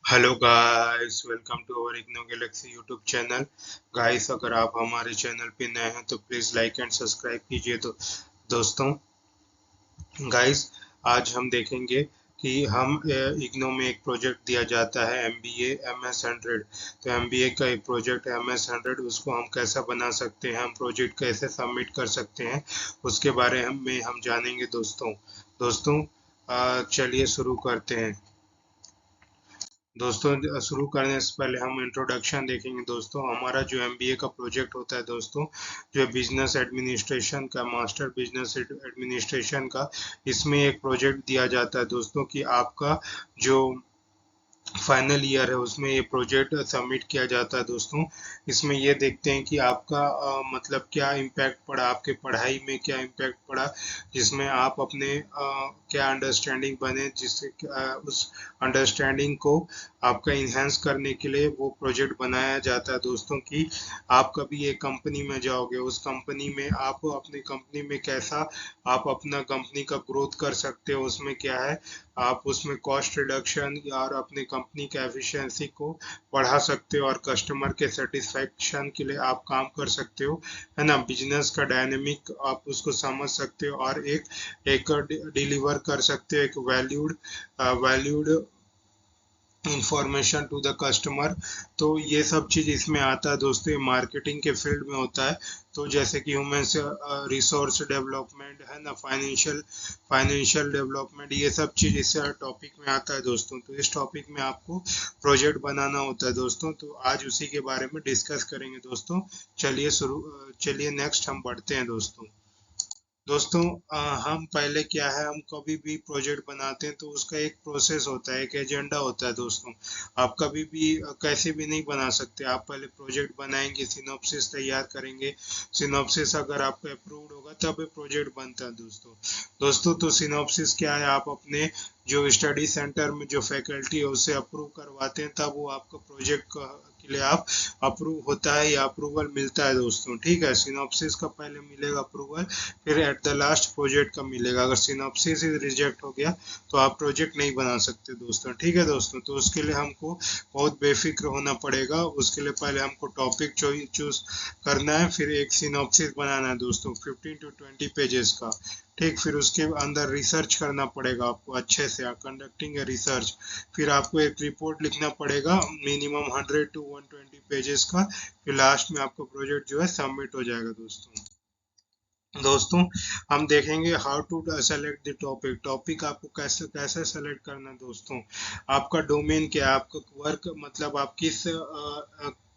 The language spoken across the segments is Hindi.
Hello guys, welcome to our IGNOU galaxy YouTube channel. Guys, अगर आप हमारे चैनल पे नए हैं तो प्लीज़ लाइक एंड सब्सक्राइब कीजिए। तो दोस्तों, गाइस, आज हम देखेंगे कि हम इग्नो में एक प्रोजेक्ट दिया जाता है एमबीए MS100। तो एमबीए का एक प्रोजेक्ट है MS100, उसको हम कैसा बना सकते हैं, हम प्रोजेक्ट कैसे सबमिट कर सकते हैं, उसके बारे में हम जानेंगे दोस्तों। चलिए शुरू करते हैं। दोस्तों, शुरू करने से पहले हम इंट्रोडक्शन देखेंगे। दोस्तों, हमारा जो एमबीए का प्रोजेक्ट होता है दोस्तों, जो बिजनेस एडमिनिस्ट्रेशन का, मास्टर बिजनेस एडमिनिस्ट्रेशन का, इसमें एक प्रोजेक्ट दिया जाता है दोस्तों कि आपका जो फाइनल ईयर है उसमें ये प्रोजेक्ट सबमिट किया जाता है दोस्तों। इसमें ये देखते हैं कि आपका मतलब क्या इम्पैक्ट पड़ा, आपके पढ़ाई में क्या इम्पैक्ट पड़ा, जिसमें आप अपने क्या अंडरस्टैंडिंग बने, जिससे उस अंडरस्टैंडिंग को आपका इन्हेंस करने के लिए वो प्रोजेक्ट बनाया जाता है दोस्तों। कि आप कभी एक कंपनी में जाओगे, उस कंपनी में आप अपनी कंपनी में कैसा आप अपना कंपनी का ग्रोथ कर सकते हो, उसमें क्या है, आप उसमें कॉस्ट रिडक्शन और अपनी कंपनी के एफिशिएंसी को बढ़ा सकते हो और कस्टमर के सेटिस्फेक्शन के लिए आप काम कर सकते हो, है ना। बिजनेस का डायनेमिक आप उसको समझ सकते हो और एक एक डिलीवर कर सकते हो एक valued information to the customer. तो ये सब चीज़ इसमें आता है दोस्तों, ये मार्केटिंग के फील्ड में होता है। तो जैसे कि ह्यूमन से रिसोर्स डेवलपमेंट, है ना, फाइनेंशियल डेवलपमेंट, ये सब चीज़ इस टॉपिक में आता है दोस्तों। तो इस टॉपिक में आपको प्रोजेक्ट बनाना होता है दोस्तों। तो आज उसी के बारे में डिस्कस करेंगे दोस्तों। चलिए नेक्स्ट हम बढ़ते हैं दोस्तों। दोस्तों, हम पहले क्या है, हम कभी भी प्रोजेक्ट बनाते हैं तो उसका एक प्रोसेस होता है, एक एजेंडा होता है दोस्तों। आप कभी भी कैसे भी नहीं बना सकते। आप पहले प्रोजेक्ट बनाएंगे, सिनॉप्सिस तैयार करेंगे। सिनॉप्सिस अगर आपका अप्रूव्ड होगा तब ये प्रोजेक्ट बनता है दोस्तों। तो सिनॉप्सिस क्या है, आप अपने जो स्टडी सेंटर में जो फैकल्टी है उससे अप्रूव करवाते हैं, तब वो आपका प्रोजेक्ट के लिए आप अप्रूव होता है या अप्रूवल मिलता है दोस्तों। ठीक है, सिनॉप्सिस का पहले मिलेगा अप्रूवल, फिर एट द लास्ट प्रोजेक्ट का मिलेगा। अगर सिनॉप्सिस रिजेक्ट हो गया तो आप प्रोजेक्ट नहीं बना सकते दोस्तों। ठीक है दोस्तों, तो उसके लिए हमको बहुत बेफिक्र होना पड़ेगा। उसके लिए पहले हमको टॉपिक चूज करना है, फिर एक सिनॉप्सिस बनाना है दोस्तों 15 to 20 पेजेस का। ठीक, फिर उसके अंदर रिसर्च करना पड़ेगा आपको अच्छे से, कंडक्टिंग ए रिसर्च। फिर आपको एक रिपोर्ट लिखना पड़ेगा मिनिमम 100 to 120 पेजेस का। फिर लास्ट में आपका प्रोजेक्ट जो है सबमिट हो जाएगा दोस्तों। हम देखेंगे how to select the topic आपको कैसे कैसे सेलेक्ट करना है दोस्तों। आपका डोमेन क्या है, आपका वर्क मतलब आप किस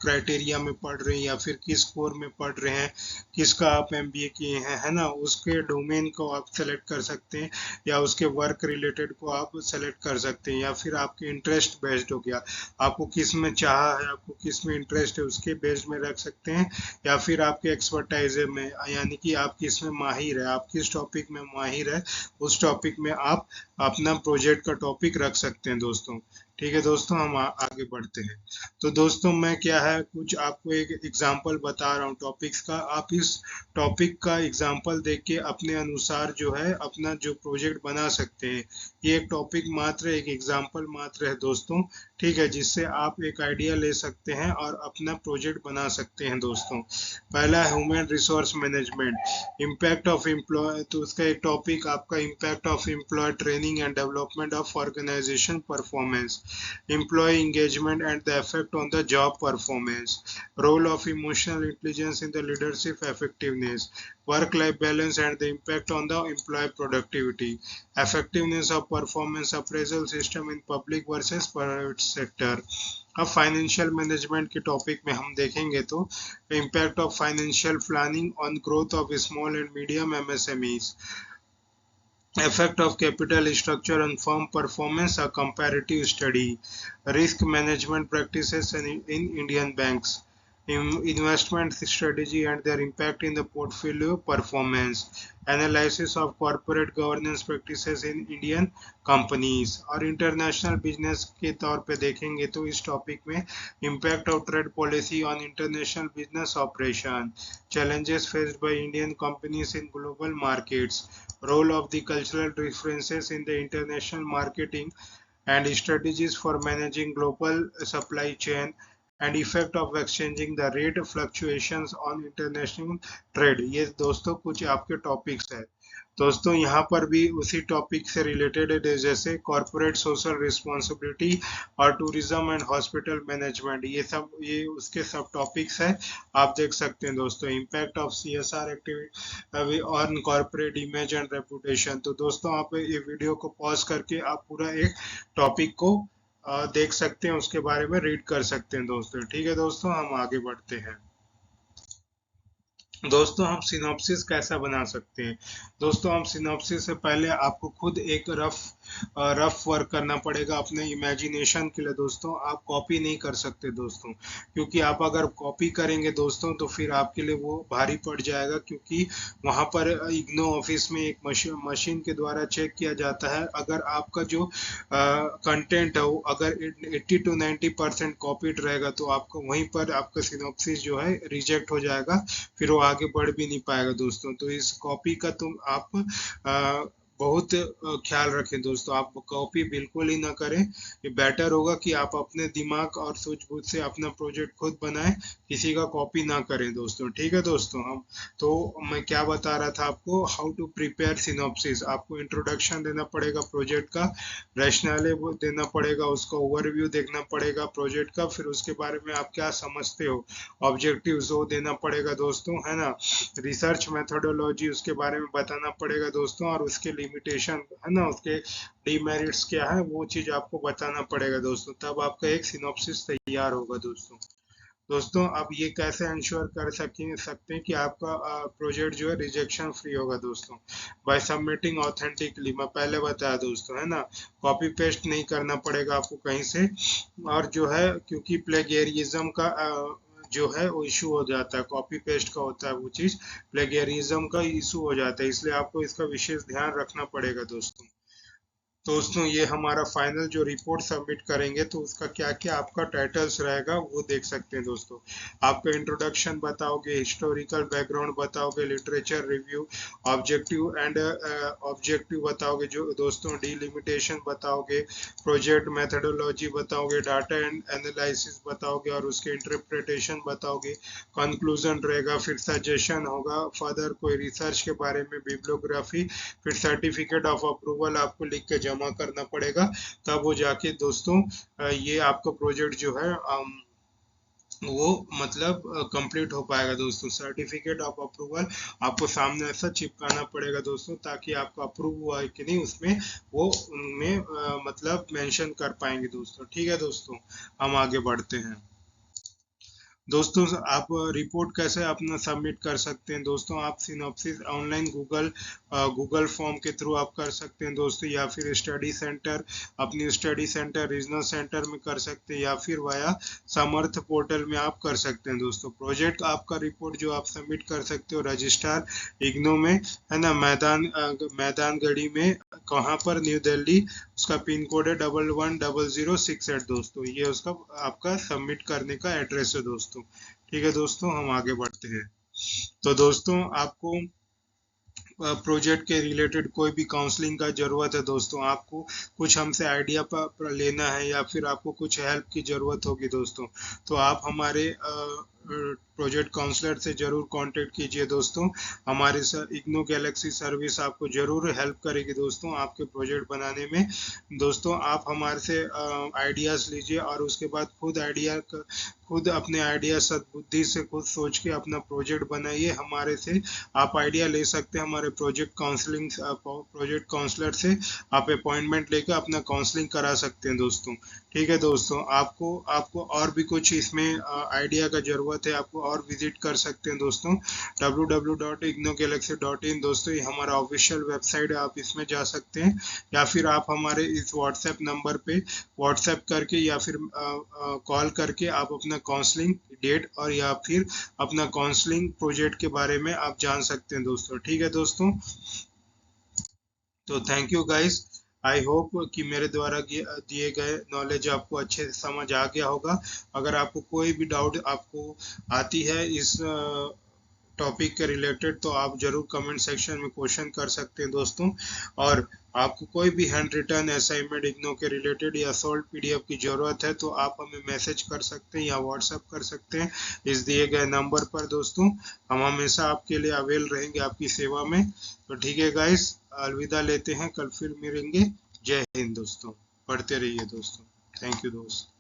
क्राइटेरिया में पढ़ रहे हैं या फिर किस कोर में पढ़ रहे हैं, किसका आप एमबीए किए हैं, है ना, उसके डोमेन को आप सेलेक्ट कर सकते हैं, या उसके वर्क रिलेटेड को आप सेलेक्ट कर सकते हैं, या फिर आपके इंटरेस्ट बेस्ड हो गया, आपको किस में चाह है, आपको किस में इंटरेस्ट है, उसके बेस्ड में रख सकते हैं। या फिर आपके एक्सपर्टाइज में, यानी कि आप किस में माहिर है, आप किस टॉपिक में माहिर है, उस टॉपिक में आप अपना प्रोजेक्ट का टॉपिक रख सकते हैं दोस्तों। ठीक है दोस्तों, हम आगे बढ़ते हैं। तो दोस्तों, मैं क्या है कुछ आपको एक एग्जांपल बता रहा हूँ टॉपिक्स का। आप इस टॉपिक का एग्जांपल देख के अपने अनुसार जो है अपना जो प्रोजेक्ट बना सकते हैं। ये एक टॉपिक मात्र, एक एग्जांपल मात्र है दोस्तों। ठीक है, जिससे आप एक आइडिया ले सकते हैं और अपना प्रोजेक्ट बना सकते हैं दोस्तों। पहला human resource management, impact of employ. तो उसका एक टॉपिक आपका impact of employ training and development of organisation performance, employee engagement and the effect on the job performance, role of emotional intelligence in the leadership effectiveness, work-life balance and the impact on the employee productivity, effectiveness of performance appraisal system in public versus private sector। अब फाइनेंशियल मैनेजमेंट के टॉपिक में हम देखेंगे तो impact of financial planning on growth of small and medium MSMEs, effect of capital structure on firm performance, a comparative study, risk management practices in Indian banks, investment strategy and their impact in the portfolio performance, analysis of corporate governance practices in Indian companies। और इंटरनेशनल बिजनेस के तौर पे देखेंगे तो इस टॉपिक में impact of trade policy on international business operation, challenges faced by Indian companies in global markets, role of the cultural differences in the international marketing and strategies for managing global supply chain and effect of exchanging the rate fluctuations on international trade। ये दोस्तों कुछ आपके टॉपिक्स है दोस्तों। यहाँ पर भी उसी टॉपिक से रिलेटेड है, जैसे कॉरपोरेट सोशल रिस्पॉन्सिबिलिटी और टूरिज्म एंड हॉस्पिटल मैनेजमेंट, ये उसके सब टॉपिक्स है। आप देख सकते हैं दोस्तों, impact of CSR activity on corporate image and reputation. तो दोस्तों आप ये वीडियो को पॉज करके आप पूरा एक टॉपिक को देख सकते हैं, उसके बारे में रीड कर सकते हैं दोस्तों। ठीक है दोस्तों, हम आगे बढ़ते हैं। दोस्तों हम सिनॉप्सिस कैसा बना सकते हैं। दोस्तों हम सिनॉप्सिस से पहले आपको खुद एक रफ वर्क करना पड़ेगा अपने इमेजिनेशन के लिए। दोस्तों आप कॉपी नहीं कर सकते दोस्तों, क्योंकि आप अगर कॉपी करेंगे दोस्तों तो फिर आपके लिए वो भारी पड़ जाएगा, क्योंकि वहाँ पर इग्नो ऑफिस में एक मशीन के द्वारा चेक किया जाता है। अगर आपका जो कंटेंट है वो अगर 80 to 90% कॉपीड रहेगा तो आपको वहीं पर आपका सिनॉप्सिस जो है रिजेक्ट हो जाएगा, फिर वो आगे बढ़ भी नहीं पाएगा दोस्तों। तो इस कॉपी का आप बहुत ख्याल रखें दोस्तों, आप कॉपी बिल्कुल ही ना करें। ये बेटर होगा कि आप अपने दिमाग और सूझबूझ से अपना प्रोजेक्ट खुद बनाएं, किसी का कॉपी ना करें दोस्तों। ठीक है दोस्तों, मैं क्या बता रहा था आपको, हाउ टू प्रिपेयर सिनॉप्सिस। आपको इंट्रोडक्शन देना पड़ेगा प्रोजेक्ट का, रैशनले देना पड़ेगा, उसका ओवरव्यू देखना पड़ेगा प्रोजेक्ट का, फिर उसके बारे में आप क्या समझते हो, ऑब्जेक्टिव्स वो देना पड़ेगा दोस्तों, है ना। रिसर्च मेथोडोलॉजी उसके बारे में बताना पड़ेगा दोस्तों, और उसके लिमिटेशन है ना, उसके डीमेरिट्स क्या है वो चीज आपको बताना पड़ेगा दोस्तों। तब आपका एक सिनॉप्सिस तैयार होगा दोस्तों। दोस्तों अब ये कैसे इंश्योर कर सकते हैं कि आपका प्रोजेक्ट जो है रिजेक्शन फ्री होगा दोस्तों, बाय सबमिटिंग ऑथेंटिकली। मैं पहले बताया दोस्तों, है ना, कॉपी पेस्ट नहीं करना पड़ेगा आपको कहीं से। और जो है क्योंकि प्लेगियरिज्म का जो है वो इशू हो जाता है, कॉपी पेस्ट का होता है वो चीज, प्लेगियरिज्म का इशू हो जाता है, इसलिए आपको इसका विशेष ध्यान रखना पड़ेगा दोस्तों। दोस्तों ये हमारा फाइनल जो रिपोर्ट सबमिट करेंगे तो उसका क्या क्या आपका टाइटल्स रहेगा वो देख सकते हैं दोस्तों। आपका इंट्रोडक्शन बताओगे, हिस्टोरिकल बैकग्राउंड बताओगे, लिटरेचर रिव्यू, ऑब्जेक्टिव बताओगे जो दोस्तों, डिलिमिटेशन बताओगे, प्रोजेक्ट मेथोडोलॉजी बताओगे, डाटा एंड एनालिसिस बताओगे और उसके इंटरप्रिटेशन बताओगे, कंक्लूजन रहेगा, फिर सजेशन होगा, फर्दर कोई रिसर्च के बारे में, बिब्लियोग्राफी, फिर सर्टिफिकेट ऑफ अप्रूवल आपको लिख के जमा करना पड़ेगा। तब वो जाके दोस्तों ये आपका प्रोजेक्ट जो है वो मतलब कंप्लीट हो पाएगा दोस्तों। सर्टिफिकेट ऑफ अप्रूवल आपको सामने ऐसा चिपकाना पड़ेगा दोस्तों, ताकि आपका अप्रूव हुआ है कि नहीं उसमें वो उनमें मतलब मेंशन कर पाएंगे दोस्तों। ठीक है दोस्तों, हम आगे बढ़ते हैं। दोस्तों आप रिपोर्ट कैसे अपना सबमिट कर सकते हैं दोस्तों, आप सिनॉप्सिस ऑनलाइन गूगल फॉर्म के थ्रू आप कर सकते हैं दोस्तों, या फिर स्टडी सेंटर, अपनी स्टडी सेंटर रीजनल सेंटर में कर सकते हैं, या फिर वाया समर्थ पोर्टल में आप कर सकते हैं दोस्तों। प्रोजेक्ट आपका रिपोर्ट जो आप सबमिट कर सकते हो रजिस्ट्रार इग्नो में, है ना, मैदान गढ़ी में, कहाँ पर, न्यू दिल्ली, उसका पिन कोड है 110068 दोस्तों। ये उसका आपका सबमिट करने का एड्रेस है दोस्तों। ठीक है दोस्तों, हम आगे बढ़ते हैं। तो दोस्तों आपको प्रोजेक्ट के रिलेटेड कोई भी काउंसलिंग का जरूरत है दोस्तों, आपको कुछ हमसे आइडिया पर लेना है या फिर आपको कुछ हेल्प की जरूरत होगी दोस्तों, तो आप हमारे प्रोजेक्ट काउंसलर से जरूर कांटेक्ट कीजिए दोस्तों। हमारे इग्नो गैलेक्सी सर्विस आपको जरूर हेल्प करेगी दोस्तों आपके प्रोजेक्ट बनाने में। दोस्तों आप हमारे से आइडियाज लीजिए और उसके बाद खुद अपने आइडिया सद्बुद्धि से खुद सोच के अपना प्रोजेक्ट बनाइए। हमारे से आप आइडिया ले सकते हैं, हमारे प्रोजेक्ट काउंसलर से आप अपॉइंटमेंट लेकर अपना काउंसलिंग करा सकते हैं दोस्तों। ठीक है दोस्तों, आपको और भी कुछ इसमें आइडिया का जरूरत है, आपको और विजिट कर सकते हैं दोस्तों www.ignogalaxy.in दोस्तों, ये हमारा ऑफिशियल वेबसाइट है, आप इसमें जा सकते हैं, या फिर आप हमारे इस व्हाट्सएप नंबर पे व्हाट्सएप करके या फिर कॉल करके आप अपना काउंसलिंग डेट और या फिर अपना काउंसलिंग प्रोजेक्ट के बारे में आप जान सकते हैं दोस्तों। ठीक है दोस्तों, तो thank you guys, I hope कि मेरे द्वारा दिए गए नॉलेज आपको अच्छे से समझ आ गया होगा। अगर आपको कोई भी डाउट आपको आती है इस टॉपिक के रिलेटेड, तो आप जरूर कमेंट सेक्शन में क्वेश्चन कर सकते हैं दोस्तों। और आपको कोई भी हैंड रिटन असाइनमेंट इग्नो के रिलेटेड या सॉल्व पीडीएफ की जरूरत है तो आप हमें मैसेज कर सकते हैं या व्हाट्सएप कर सकते हैं इस दिए गए नंबर पर दोस्तों। हम हमेशा आपके लिए अवेल रहेंगे, आपकी सेवा में। तो ठीक है गाइस, अलविदा लेते हैं, कल फिर मिलेंगे। जय हिंद दोस्तों, पढ़ते रहिए दोस्तों। थैंक यू दोस्त।